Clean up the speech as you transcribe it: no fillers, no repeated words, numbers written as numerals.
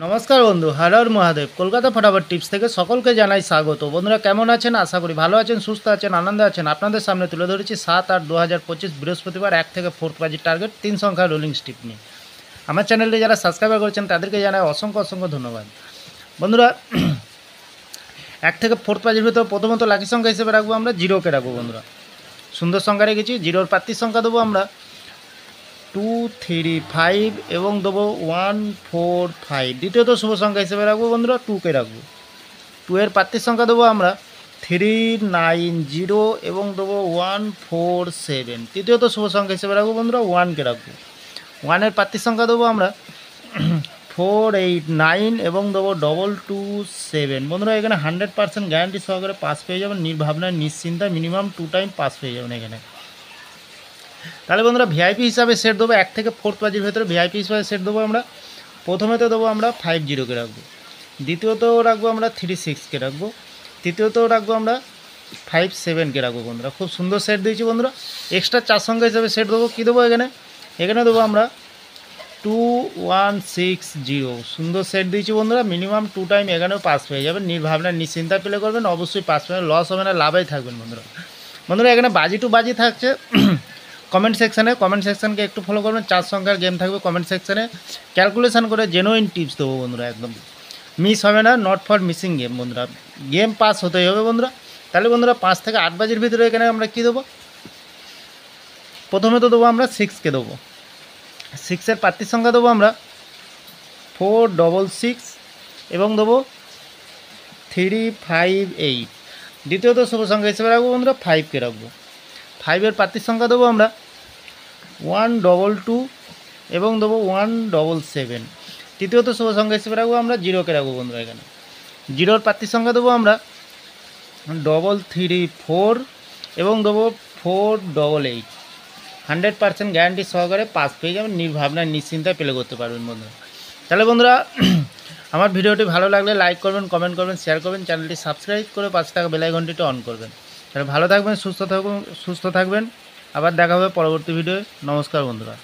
নমস্কার বন্ধু, হর হর মহাদেব। কলকাতা ফটাফট টিপস থেকে সকলকে জানাই স্বাগত। বন্ধুরা কেমন আছেন? আশা করি ভালো আছেন, সুস্থ আছেন, আনন্দে আছেন। আপনাদের সামনে তুলে ধরেছি 7/8/2025 বৃহস্পতিবার 1 থেকে 4 বাজির টার্গেট 3 সংখ্যার রোলিং স্টিপ নিয়ে। আমার চ্যানেলটি যারা সাবস্ক্রাইব করেছেন তাদেরকে জানাই অসংখ্য অসংখ্য ধন্যবাদ। বন্ধুরা 1 থেকে 4 বাজির ভিতর প্রথমত লাকি সংখ্যা হিসেবে রাখবো আমরা জিরোকে রাখবো। বন্ধুরা সুন্দর সংখ্যা রেখেছি। জিরোর প্রার্থীর সংখ্যা দেবো আমরা 2, 3, 5 এবং দেবো 1, 4, 5। দ্বিতীয়ত শুভ সংখ্যা হিসেবে রাখবো বন্ধুরা 2কে রাখবো। 2 এর প্রার্থীর সংখ্যা দেবো আমরা 3, 9, 0 এবং দেবো 1, 4, 7। তৃতীয়ত শুভ সংখ্যা হিসেবে রাখবো বন্ধুরা 1কে রাখবো। 1 এর প্রার্থীর সংখ্যা দেবো আমরা 4, 8, 9 এবং দেবো 2, 2, 7। বন্ধুরা এখানে 100% গ্যারান্টি সহকারে পাস পেয়ে যাবেন, নির্ভাবনায় নিশ্চিন্তায় মিনিমাম 2 টাইম পাস পেয়ে যাবেন এখানে। তাহলে বন্ধুরা ভিআইপি হিসাবে সেট দেবো 1 থেকে 4 বাজির ভেতরে ভিআইপি হিসাবে সেট দেবো আমরা। প্রথমেতে দেবো আমরা 50কে রাখবো, দ্বিতীয়ত রাখবো আমরা 36কে রাখবো, তৃতীয়ত রাখবো আমরা 57কে রাখবো। বন্ধুরা খুব সুন্দর সেট দিয়েছি বন্ধুরা। এক্সট্রা 4 সংখ্যা হিসাবে সেট দেবো। কী দেবো এখানে দেবো আমরা 2, 1, 6, 0। সুন্দর সেট দিয়েছি বন্ধুরা। মিনিমাম 2 টাইম এখানেও পাস পেয়ে যাবেন, নির্ভাবনায় নিশ্চিন্তায় প্লে করবেন, অবশ্যই পাস পাবেন, লস হবে না, লাভেই থাকবেন বন্ধুরা এখানে বাজি টু বাজি থাকছে। কমেন্ট সেকশানকে একটু ফলো করবেন। 4 সংখ্যার গেম থাকবে কমেন্ট সেকশানে, ক্যালকুলেশন করে জেনুইন টিপস দেবো বন্ধুরা। একদম মিস হবে না, নট ফর মিসিং গেম বন্ধুরা। গেম পাস হতেই হবে বন্ধুরা। তাহলে বন্ধুরা 5 থেকে 8 বাজির ভিতরে এখানে আমরা কী দেবো? প্রথমে তো দেবো আমরা 6কে দেবো। 6 এর প্রার্থীর সংখ্যা দেবো আমরা 4, 6 এবং দেবো 3, 5, 8। দ্বিতীয়ত শুভ সংখ্যা হিসেবে রাখবো বন্ধুরা 5কে রাখবো। 5 এর প্রার্থীর সংখ্যা দেবো আমরা 1, 2, 2 এবং দেবো 1, 7। তৃতীয়ত শুভ সংখ্যা হিসেবে রাখবো আমরা 0কে রাখবো বন্ধুরা। এখানে 0-র প্রার্থীর সংখ্যা দেবো আমরা 3, 4 এবং দেবো 4, 8। 100% গ্যারান্টি সহকারে পাস পেয়ে যাবেন, নির্ভাবনায় নিশ্চিন্তায় প্লে করতে পারবেন বন্ধুরা। তাহলে বন্ধুরা আমার ভিডিওটি ভালো লাগলে লাইক করবেন, কমেন্ট করবেন, শেয়ার করবেন, চ্যানেলটি সাবস্ক্রাইব করে পাশে থাকা বেল আইকনটি অন করবেন। তাহলে ভালো থাকবেন, সুস্থ থাকবেন। আবার দেখা হবে পরবর্তী ভিডিওয়ে। নমস্কার বন্ধুরা।